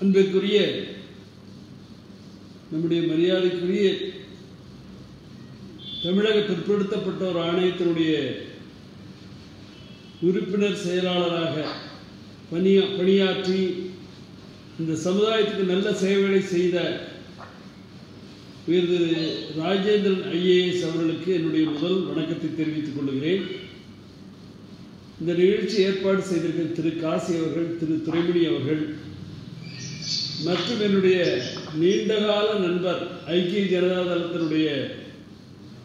அன்பிற்குரிய நம்முடைய மரியாதைக்குரிய தமிழக பிற்படுத்தப்பட்டோர் ஆணையத்தினுடைய உறுப்பினர் செயலாளராக பணியாற்றி இந்த சமுதாயத்துக்கு நல்ல சேவைகளை செய்த உயர் திரு ராஜேந்திரன் IAS அவர்களுக்கு என்னுடைய முதல் வணக்கத்தை தெரிவித்துக் கொள்கிறேன். இந்த நிகழ்ச்சி ஏற்பாடு செய்திருக்கிற திரு காசி அவர்கள், திரு துரைமணி அவர்கள் மற்றும் என்னுடைய நீண்டகால நண்பர் ஐக்கிய ஜனதா தளத்தினுடைய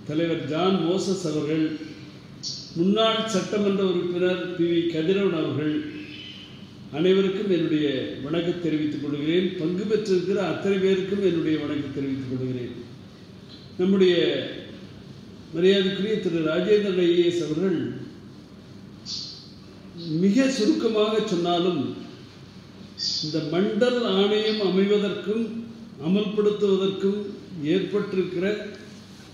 தலைவர் ஜான் மோசஸ் அவர்கள், முன்னாள் சட்டமன்ற உறுப்பினர் PV கதிரவன் அவர்கள் அனைவருக்கும் என்னுடைய வணக்கம் தெரிவித்துக் கொள்கிறேன். பங்கு பெற்றிருக்கிற அத்தனை பேருக்கும் என்னுடைய வணக்கம் தெரிவித்துக் கொள்கிறேன். நம்முடைய மரியாதைக்குரிய திரு ராஜேந்திரன் IAS அவர்கள் மிக சுருக்கமாக சொன்னாலும் இந்த மண்டல் ஆணையம் அமைவதற்கும் அமல்படுத்துவதற்கும் ஏற்பட்டிருக்கிற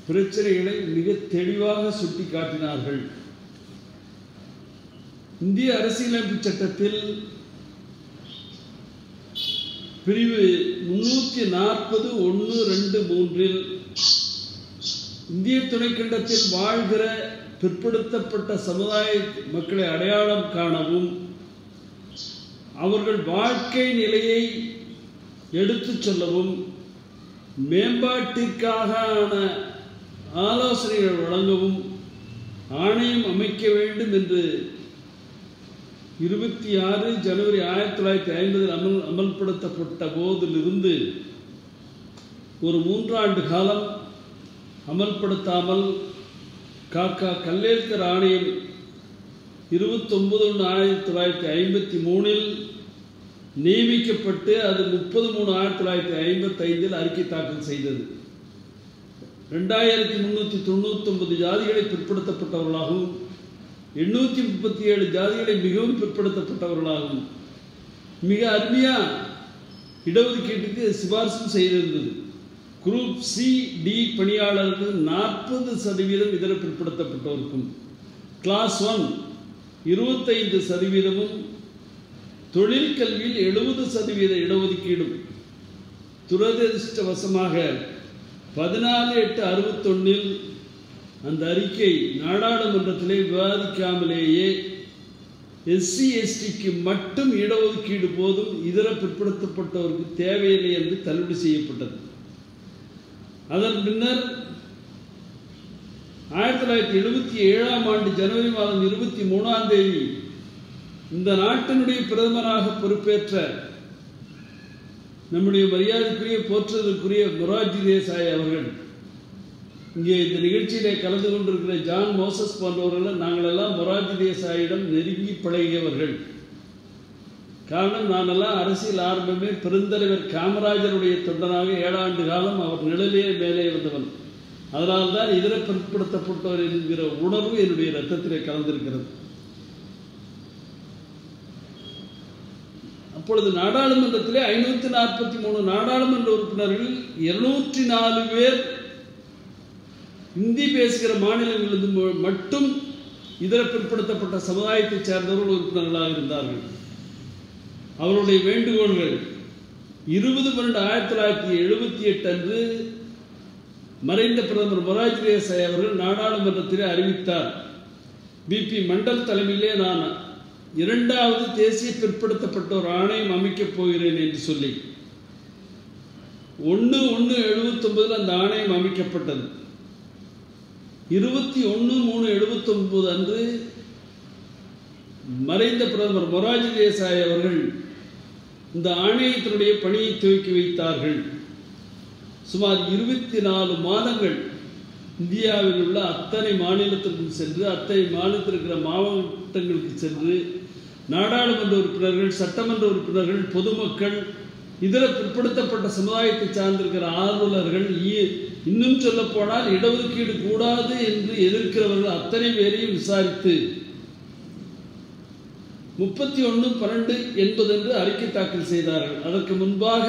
பிரச்சனைகளை மிக தெளிவாக சுட்டி காட்டினார்கள். இந்திய அரசியலமைப்பு சட்டத்தில் பிரிவு 340(1)(2)(3 இந்திய துணைக்கண்டத்தில் வாழ்கிற பிற்படுத்தப்பட்ட சமுதாய மக்களை அடையாளம் காணவும் அவர்கள் வாழ்க்கை நிலையை எடுத்துச் சொல்லவும் மேம்பாட்டிற்கான ஆலோசனைகள் வழங்கவும் ஆணையம் அமைக்க வேண்டும் என்று 26 ஜனவரி 1950 அமல்படுத்தப்பட்ட போதிலிருந்து ஒரு 3 ஆண்டு காலம் அமல்படுத்தாமல் காக்கா கல்லேல்கர் ஆணையம் 29/1/1953 நியமிக்கப்பட்டு அது 30/3/1955 அறிக்கை தாக்கல் செய்தது. 2399 ஜாதிகளை பிற்படுத்தப்பட்டவர்களாகவும் 837 ஜாதிகளை மிகவும் பிற்படுத்தப்பட்டவர்களாகவும் மிக அருமையாக இடஒதுக்கீட்டுக்கு சிபாரிசும் செய்திருந்தது. குரூப் C-D பணியாளர்கள் 40% இதர பிற்படுத்தப்பட்டோருக்கும், கிளாஸ் 1 25%, தொழில் கல்வியில் 70% இடஒதுக்கீடும். துரதிருஷ்டவசமாக 14/8/61 அந்த அறிக்கை நாடாளுமன்றத்திலே விவாதிக்காமலேயே SC/STக்கு மட்டும் இடஒதுக்கீடு போதும், இதர பிற்படுத்தப்பட்டவருக்கு தேவையில்லை என்று தள்ளுபடி செய்யப்பட்டது. அதன் பின்னர் 1977 ஜனவரி மாதம் 23 இந்த நாட்டினுடைய பிரதமராக பொறுப்பேற்ற நம்முடைய மரியாதைக்குரிய போற்றுதலுக்குரிய மொரார்ஜி தேசாய் அவர்கள், இங்கே இந்த நிகழ்ச்சியிலே கலந்து கொண்டிருக்கிற ஜான் மோசஸ் போன்றவர்கள் நாங்கள் எல்லாம் மொரார்ஜி தேசாயிடம் நெருங்கி பழகியவர்கள். காரணம், நானெல்லாம் அரசியல் ஆரம்பமே பெருந்தலைவர் காமராஜருடைய தொண்டனாக 7 ஆண்டு காலம் அவர் நிழலே மேலே இருந்தவன். அதனால்தான் இதர பிற்படுத்தப்பட்டவர் என்கிற உணர்வு என்னுடைய இரத்தத்திலே கலந்திருக்கிறது. அப்பொழுது நாடாளுமன்றத்திலே 543 நாடாளுமன்ற உறுப்பினர்கள் 204 பேர் இந்தி பேசுகிற மாநிலங்களிலிருந்து மட்டும் இதர பிற்படுத்தப்பட்ட சமுதாயத்தை சேர்ந்தவர்கள் உறுப்பினர்களாக இருந்தார்கள். அவருடைய வேண்டுகோள்கள் 20/12/1978 அன்று மறைந்த பிரதமர் மொரார்ஜி தேசாய் அவர்கள் நாடாளுமன்றத்திலே அறிவித்தார். BP மண்டல் தலைமையிலே நான் 2வது தேசிய பிற்படுத்தப்பட்டோர் ஆணையம் அமைக்கப் போகிறேன் என்று சொல்லி 1/1/79 அந்த ஆணையம் அமைக்கப்பட்டது. 21/3/79 அன்று மறைந்த பிரதமர் மொரார்ஜி தேசாய் அவர்கள் இந்த ஆணையத்தினுடைய பணியை துவக்கி வைத்தார்கள். சுமார் 24 மாதங்கள் இந்தியாவில் உள்ள அத்தனை மாநிலத்திற்கும் சென்று, அத்தனை மாநிலத்தில் இருக்கிற மாவட்டங்களுக்கு சென்று நாடாளுமன்ற உறுப்பினர்கள், சட்டமன்ற உறுப்பினர்கள், பொதுமக்கள், இதர பிற்படுத்தப்பட்ட சமுதாயத்தை சார்ந்திருக்கிற ஆர்வலர்கள், இன்னும் சொல்ல போனால் இடஒதுக்கீடு கூடாது என்று எதிர்க்கிறவர்கள் அத்தனை பேரையும் விசாரித்து 31/12/80 என்று அறிக்கை தாக்கல் செய்தார்கள். அதற்கு முன்பாக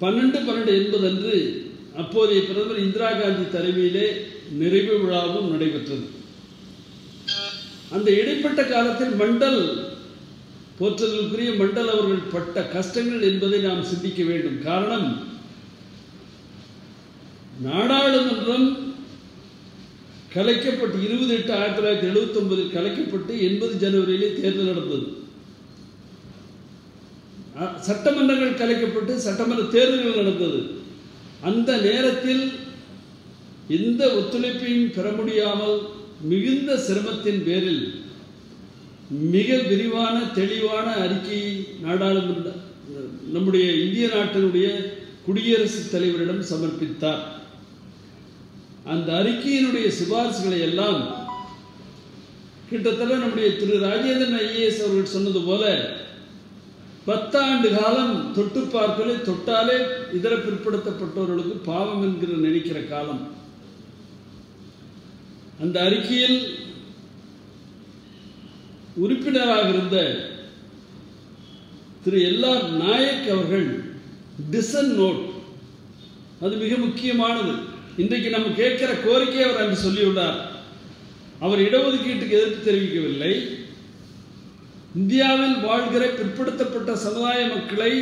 12/12/80 அன்று அப்போதைய பிரதமர் இந்திரா காந்தி தலைமையிலே நிறைவு விழாவும் நடைபெற்றது. அந்த இடைப்பட்ட காலத்தில் மண்டல் போற்றலுக்குரிய மண்டல் அவர்கள் பட்ட கஷ்டங்கள் என்பதை நாம் சிந்திக்க வேண்டும். காரணம், நாடாளுமன்றம் கலைக்கப்பட்டு 28/1979 கலைக்கப்பட்டு 80 ஜனவரியிலே தேர்தல் நடந்தது. சட்டமன்றங்கள் கலைக்கப்பட்டு சட்டமன்ற தேர்தல்கள் நடந்தது. அந்த நேரத்தில் எந்த ஒத்துழைப்பையும் பெற முடியாமல் மிகுந்த சிரமத்தின் பேரில் மிக விரிவான தெளிவான அறிக்கையை நாடாளுமன்ற நம்முடைய இந்திய நாட்டினுடைய குடியரசுத் தலைவரிடம் சமர்ப்பித்தார். அந்த அறிக்கையினுடைய சிபாரிசுகளை எல்லாம் கிட்டத்தட்ட நம்முடைய திரு ராஜேந்திரன் ஐஏஎஸ் அவர்கள் சொன்னது போல 10 ஆண்டு காலம் தொட்டு பார்க்கலே தொட்டாலே இதர பிற்படுத்தப்பட்டவர்களுக்கு பாவம் என்கிற நினைக்கிற காலம். அந்த அறிக்கையில் உறுப்பினராக இருந்த திரு எல்ஆர் நாயக் அவர்கள் டிசன் நோட், அது மிக முக்கியமானது. இன்றைக்கு நம்ம கேட்கிற கோரிக்கையை அவர் அன்று சொல்லியுள்ளார். அவர் இடஒதுக்கீட்டுக்கு எதிர்ப்பு தெரிவிக்கவில்லை. இந்தியாவில் வாழ்கிற பிற்படுத்தப்பட்ட சமுதாய மக்களை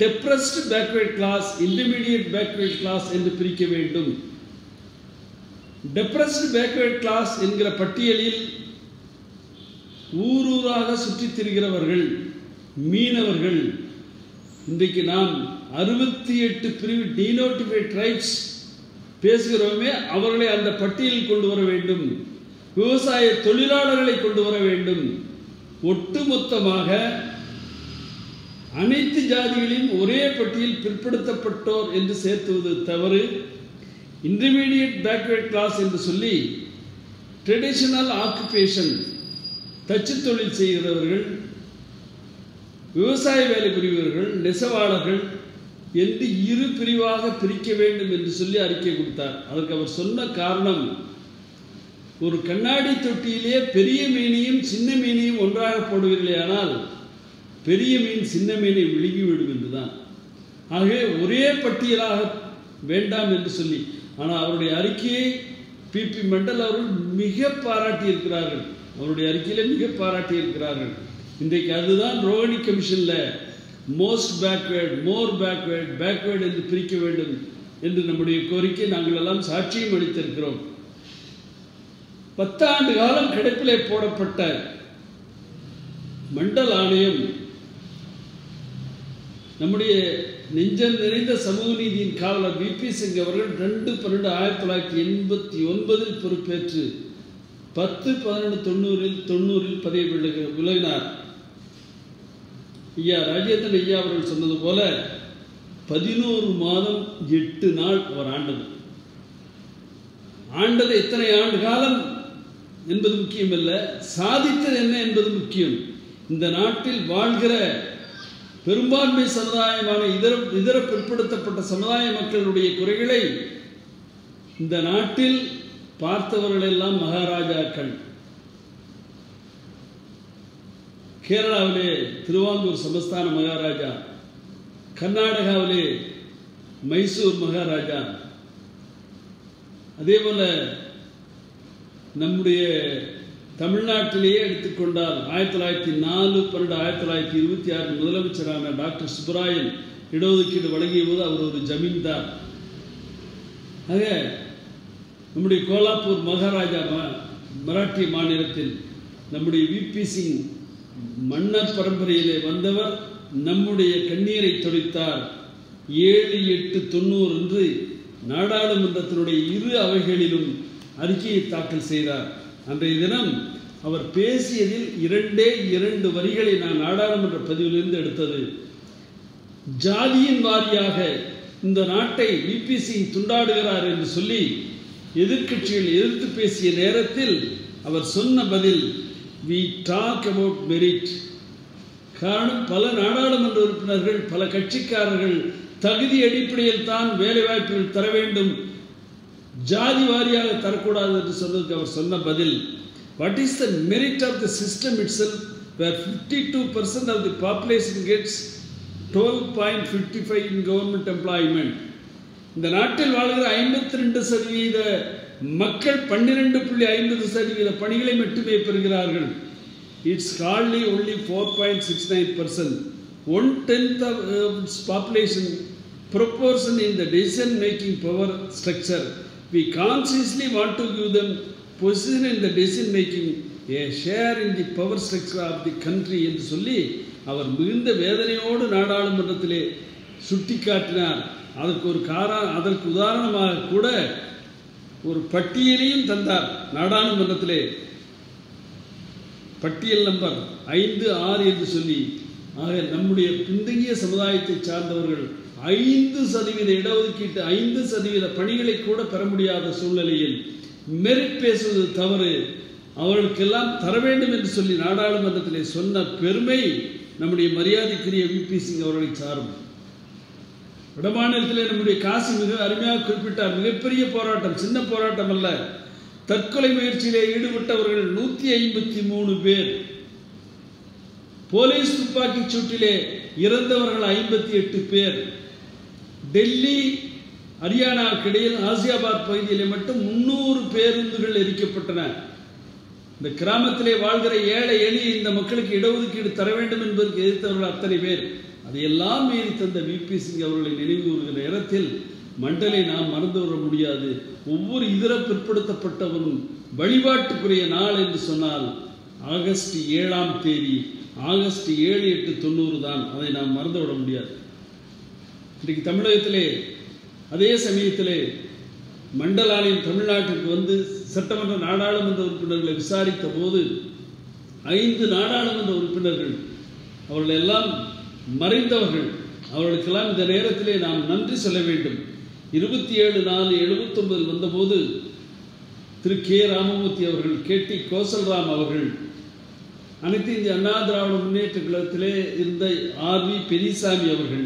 depressed backward class, intermediate backward class என்று பிரிக்க வேண்டும். டெப்ரஸ்ட் பேக்வேர்ட் கிளாஸ் என்கிற பட்டியலில் ஊரூராக சுற்றித் திரிகிறவர்கள் மீனவர்கள், இன்றைக்கு நாம் 68 பிரிவு டீனோட்டிஃபைட் ட்ரைப்ஸ் பேசுகிறோமே, அவர்களை அந்த பட்டியலில் கொண்டு வர வேண்டும். விவசாய தொழிலாளர்களை கொண்டு வர வேண்டும். ஒட்டுமொத்தமாக அனைத்து ஜாதிகளையும் ஒரே பட்டியல் பிற்படுத்தப்பட்டோர் என்று சேர்த்துவது தவறு. இன்டர்மீடியட் பேக்வேர்ட் கிளாஸ் என்று சொல்லி ட்ரெடிஷனல் ஆக்குபேஷன், தச்சு தொழில் செய்கிறவர்கள், விவசாய வேலை புரிவர்கள், நெசவாளர்கள் என்று இரு பிரிவாக பிரிக்க வேண்டும் என்று சொல்லி அறிக்கை கொடுத்தார். அதற்கு அவர் சொன்ன காரணம், ஒரு கண்ணாடி தொட்டியிலே பெரிய மீனையும் சின்ன மீனையும் ஒன்றாக போடுவீர்களே ஆனால் பெரிய மீன் சின்ன மீனை விழுங்கிவிடும் என்றுதான். ஆகவே ஒரே பட்டியலாக வேண்டாம் என்று சொல்லி, ஆனால் அவருடைய அறிக்கையை பிபி மண்டல் அவர்கள் மிக பாராட்டியிருக்கிறார்கள். அவருடைய அறிக்கையில மிக பாராட்டியிருக்கிறார்கள். இன்றைக்கு அதுதான் ரோஹிணி கமிஷன்ல மோஸ்ட் பேக்வேர்ட், மோர் பேக்வேர்ட், பேக்வேர்ட் என்று பிரிக்க வேண்டும் என்று நம்முடைய கோரிக்கை நாங்கள் எல்லாம் சாட்சியம் அளித்திருக்கிறோம். 10 ஆண்டு காலம் கிடப்பிலே போடப்பட்ட மண்டல் ஆணையம் நம்முடைய நெஞ்சம் நிறைந்த சமூக நீதியின் காவலர் விபி சிங் அவர்கள் 2/12/1989 பொறுப்பேற்று 10/11/90 பதவி விலகினார். ஐயா ராஜேந்திரன் ஐயா அவர்கள் சொன்னது போல 11 மாதம் 8 நாள் அவர் ஆண்டது எத்தனை ஆண்டு காலம் என்பது முக்கியமல்ல, சாதித்தது என்ன என்பது முக்கியம். இந்த நாட்டில் வாழ்கிற பெரும்பான்மை சமுதாயமான இதர பிற்படுத்தப்பட்ட சமுதாய மக்களுடைய குறைகளை இந்த நாட்டில் பார்த்தவர்கள் எல்லாம் மகாராஜாக்கள். கேரளாவிலே திருவாங்கூர் சமஸ்தான மகாராஜா, கர்நாடகாவிலே மைசூர் மகாராஜா, அதே போல நம்முடைய தமிழ்நாட்டிலேயே எடுத்துக்கொண்டால் 1904-1926 முதலமைச்சரான டாக்டர் சுப்பராயன் இடஒதுக்கீடு வழங்கிய போது அவர் ஒரு ஜமீன்தார். ஆக நம்முடைய கோலாப்பூர் மகாராஜா மராட்டிய மாநிலத்தில் நம்முடைய விபி சிங் மன்னர் பரம்பரையிலே வந்தவர் நம்முடைய கண்ணீரை துடைத்தார். 7/8/90 என்று நாடாளுமன்றத்தினுடைய இரு அவைகளிலும் அறிக்கையை தாக்கல் செய்தார். அன்றைய தினம் அவர் பேசியதில் 2 வரிகளை நான் நாடாளுமன்ற பதிவிலிருந்து எடுத்தது. ஜாதியின் வாரியாக இந்த நாட்டை விபி சிங் துண்டாடுகிறார் என்று சொல்லி எதிர்க்கட்சிகள் எதிர்த்து பேசிய நேரத்தில் அவர் சொன்ன பதில், we talk about merit. காரணம், பல நாடாளுமன்ற உறுப்பினர்கள், பல கட்சிக்காரர்கள் தகுதி அடிப்படையில் தான் வேலை வாய்ப்புகள் தர வேண்டும், ஜாதி வாரியாக தரக்கூடாது என்று சொன்னதுக்கு அவர் சொன்ன பதில், what is the merit of the system itself where 52% of the population gets 12.55 in government employment. இந்த நாட்டில் வாழ்கிற 52% மக்கள் 12.50% பணிகளை மட்டுமே பெறுகிறார்கள். It's hardly only 4.69%. 1/10 of its population proportion in the decision-making power structure. We consciously want to give them position in the decision-making, a share in the power structure of the country என்று சொல்லி அவர் மிகுந்த வேதனையோடு நாடாளுமன்றத்திலே சுட்டிக்காட்டினார். அதற்கு உதாரணமாக கூட ஒரு பட்டியலையும் தந்தார் நாடாளுமன்றத்திலே. பட்டியல் நம்பர் 5, 6 என்று சொல்லி, ஆக நம்முடைய பின்தங்கிய சமுதாயத்தை சார்ந்தவர்கள் 5% இடஒதுக்கீட்டு 5% பணிகளை கூட பெற முடியாத சூழ்நிலையில் மெரிட் பேசுவது தவறு, அவர்களுக்கெல்லாம் தர வேண்டும் என்று சொல்லி நாடாளுமன்றத்திலே சொன்ன பெருமை நம்முடைய மரியாதைக்குரிய விபி சிங் அவர்களை சாரும். வடமாநிலத்திலே நம்முடைய காசி மிக அருமையாக குறிப்பிட்டார். மிகப்பெரிய போராட்டம், சின்ன போராட்டம் அல்ல. தற்கொலை முயற்சியிலே ஈடுபட்டவர்கள் 153 பேர், போலீஸ் துப்பாக்கிச் சூட்டிலே இறந்தவர்கள் 58 பேர். டெல்லி ஹரியானாவுக்கு இடையில் ஆசியாபாத் பகுதியிலே மட்டும் 300 பேருந்துகள் எரிக்கப்பட்டன. இந்த கிராமத்திலே வாழ்கிற ஏழை எளிய இந்த மக்களுக்கு இடஒதுக்கீடு தர வேண்டும் என்பதற்கு எதிர்த்தவர்கள் அத்தனை பேர். அதையெல்லாம் மீறி தந்த விபி சிங் அவர்களை நினைவு கூறுகிற நேரத்தில் மண்டலை நாம் மறந்து வர முடியாது. ஒவ்வொரு இதர பிற்படுத்தப்பட்டவரும் வழிபாட்டுக்குரிய நாள் என்று சொன்னால் ஆகஸ்ட் 7ஆம் தேதி, ஆகஸ்ட் 7, 8, 90 தான். அதை நாம் மறந்து விட முடியாது. இன்றைக்கு தமிழகத்திலே அதே சமயத்திலே மண்டல ஆணையம் தமிழ்நாட்டிற்கு வந்து சட்டமன்ற நாடாளுமன்ற உறுப்பினர்களை விசாரித்த போது 5 நாடாளுமன்ற உறுப்பினர்கள், அவர்கள் எல்லாம் மறைந்தவர்கள், அவர்களுக்கெல்லாம் இந்த நேரத்திலே நாம் நன்றி சொல்ல வேண்டும். 27/4/79 வந்தபோது திரு கே. ராமமூர்த்தி அவர்கள், KT கோசல்ராம் அவர்கள், அனைத்து இந்திய அண்ணா திராவிட முன்னேற்ற கழகத்திலே இருந்த RV பெரியசாமி அவர்கள்,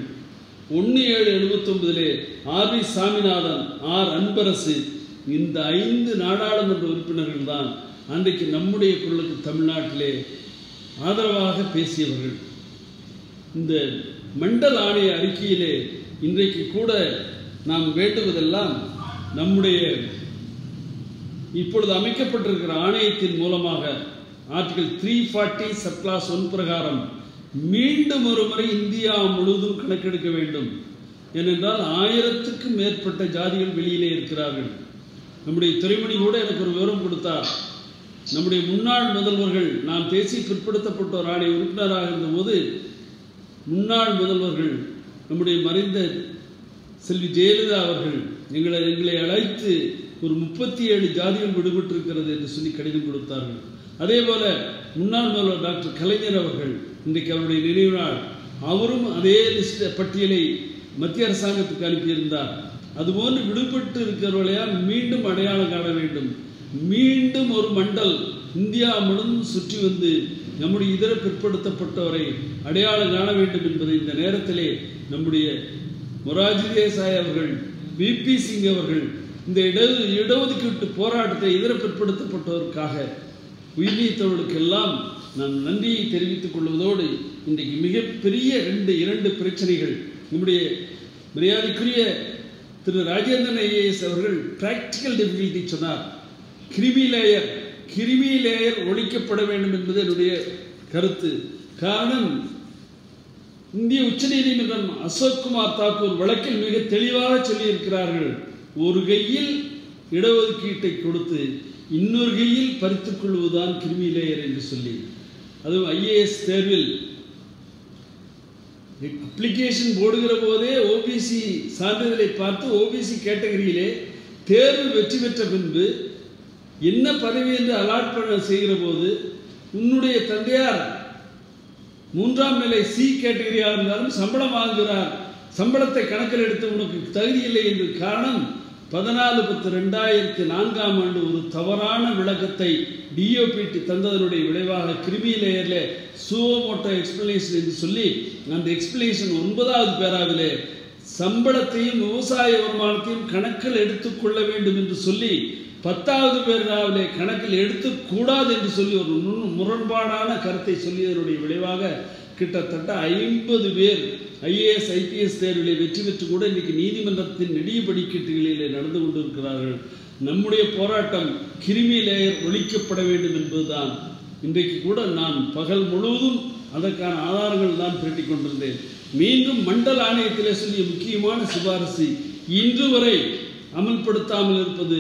1/7/79 RV சாமிநாதன், R அன்பரசு, இந்த 5 நாடாளுமன்ற உறுப்பினர்கள் தான் அன்றைக்கு நம்முடைய குரலுக்கு தமிழ்நாட்டிலே ஆதரவாக பேசியவர்கள். இந்த மண்டல ஆணைய அறிக்கையிலே இன்றைக்கு கூட நாம் வேண்டுவதெல்லாம் நம்முடைய இப்பொழுது அமைக்கப்பட்டிருக்கிற ஆணையத்தின் மூலமாக ஆர்டிகல் 340 சப்கிளாஸ் 1 பிரகாரம் மீண்டும் ஒரு முறை இந்தியா முழுவதும் கணக்கெடுக்க வேண்டும். ஏனென்றால் 1000க்கும் மேற்பட்ட ஜாதிகள் வெளியிலே இருக்கிறார்கள். நம்முடைய துறைமணி கூட எனக்கு ஒரு விவரம் கொடுத்தார். நம்முடைய முன்னாள் முதல்வர்கள், நாம் தேசிய பிற்படுத்தப்பட்டோர் ஆணைய உறுப்பினராக இருந்தபோது முன்னாள் முதல்வர்கள் நம்முடைய மறைந்த செல்வி ஜெயலலிதா அவர்கள் எங்களை அழைத்து ஒரு 37 ஜாதிகள் விடுபட்டிருக்கிறது என்று சொல்லி கடிதம் கொடுத்தார்கள். அதே போல முன்னாள் முதல்வர் டாக்டர் கலைஞர் அவர்கள், இன்றைக்கு அவருடைய நினைவு நாள், அவரும் அதே லிஸ்ட் பட்டியலை மத்திய அரசாங்கத்துக்கு அனுப்பியிருந்தார். அதுபோன்று விடுபட்டு இருக்கிறவர்களையால் மீண்டும் அடையாளம் காண வேண்டும். மீண்டும் ஒரு மண்டல் இந்தியா முழுவதும் சுற்றி வந்து நம்முடைய இதர பிற்படுத்தப்பட்டவரை அடையாளம் காண வேண்டும் என்பதை இந்த நேரத்திலே நம்முடைய மொரார்ஜி தேசாய் அவர்கள், விபி சிங் அவர்கள் இந்த இடஒதுக்கீட்டு போராட்டத்தை இதர பிற்படுத்தப்பட்டவருக்காக உயிர்நீத்தவர்களுக்கெல்லாம் நான் நன்றியை தெரிவித்துக் கொள்வதோடு இன்றைக்கு மிகப்பெரிய இரண்டு பிரச்சனைகள் நம்முடைய மரியாதைக்குரிய திரு ராஜேந்திரன் IAS அவர்கள் பிராக்டிக்கல் டிஃபிகல்ட்டி சொன்னார். கிரிமி லேயர் ஒழிக்கப்பட வேண்டும் என்பது என்னுடைய கருத்து. காரணம், இந்திய உச்சநீதிமன்றம் அசோக்குமார் தாக்கூர் வழக்கில் மிக தெளிவாக சொல்லியிருக்கிறார்கள். ஒரு கையில் இடஒதுக்கீட்டை கொடுத்து இன்னொரு கையில் பறித்துக் கொள்வதுதான் கிரிமி லேயர் என்று சொல்லி, அதுவும் IAS தேர்வில் அப்ளிகேஷன் போடுகிற போதே OBC சான்றிதழை பார்த்து OBC கேட்டகரியிலே தேர்வு வெற்றி பெற்ற பின்பு என்ன பதவி என்று அலாட் பண்ண செய்கிற போது உன்னுடைய தந்தையார் 3ஆம் நிலை C கேட்டகரியாக இருந்தாலும் சம்பளம் வாங்குகிறார், சம்பளத்தை கணக்கில் எடுத்து உனக்கு தகுதி இல்லை என்று காரணம் 14/10/2004 ஒரு தவறான விளக்கத்தை DOPT தந்ததனுடைய விளைவாக கிரிமி லேயரில் சுவோமோட்டோ எக்ஸ்பிளனேஷன் என்று சொல்லி அந்த எக்ஸ்பிளனேஷன் 9வது பேராவிலே சம்பளத்தையும் விவசாய வருமானத்தையும் கணக்கில் எடுத்துக்கொள்ள வேண்டும் என்று சொல்லி 10வது பேராவிலே கணக்கில் எடுத்துக்கூடாது என்று சொல்லி ஒரு முரண்பாடான கருத்தை சொல்லியதனுடைய விளைவாக கிட்டத்தட்ட 50 பேர் IAS IPS தேர்விலே வெற்றி பெற்று கூட இன்றைக்கு நீதிமன்றத்தின் நெடிய படிக்கட்டுகளிலே நடந்து கொண்டிருக்கிறார்கள். நம்முடைய போராட்டம் கிரிமி லேயர் ஒழிக்கப்பட வேண்டும் என்பதுதான். இன்றைக்கு கூட நான் பகல் முழுவதும் அதற்கான ஆதாரங்கள் தான் திரட்டி கொண்டிருந்தேன். மீண்டும் மண்டல ஆணையத்திலே சொல்லிய முக்கியமான சிபாரிசு இன்று வரை அமல்படுத்தாமல் இருப்பது.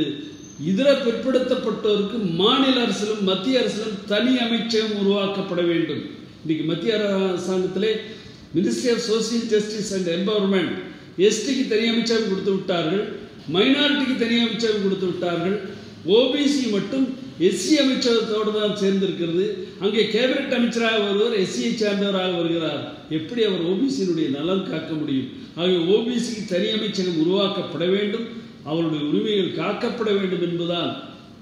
இதர பிற்படுத்தப்பட்டோருக்கு மாநில அரசிலும் மத்திய அரசிலும் தனி அமைச்சகம் உருவாக்கப்பட வேண்டும். இன்றைக்கு மத்திய அரசாங்கத்திலே ministry of social justice and empowerment எஸ்டிக்கு தனி அமைச்சகம் கொடுத்து விட்டார்கள், மைனாரிட்டிக்கு தனி அமைச்சகம் கொடுத்து விட்டார்கள். ஓபிசி மட்டும் எஸ்சி அமைச்சகத்தோடு தான் சேர்ந்திருக்கிறது. அங்கே கேபினட் அமைச்சராக வருவர் எஸ்சியை சேர்ந்தவராக வருகிறார். எப்படி அவர் ஓபிசியினுடைய நலன் காக்க முடியும்? ஆகவே ஓபிசிக்கு தனி அமைச்சகம் உருவாக்கப்பட வேண்டும், அவருடைய உரிமைகள் காக்கப்பட வேண்டும் என்பதால்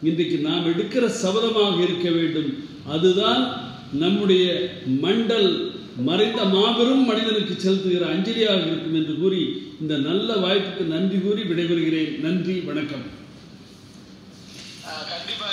இன்றைக்கு நாம் எடுக்கிற சபதமாக இருக்க வேண்டும். அதுதான் நம்முடைய மண்டல் மறைந்த மாபெரும் மனிதனுக்கு செலுத்துகிற அஞ்சலியாக இருக்கும் என்று கூறி இந்த நல்ல வாய்ப்புக்கு நன்றி கூறி விடைபெறுகிறேன். நன்றி, வணக்கம். கண்டிப்பா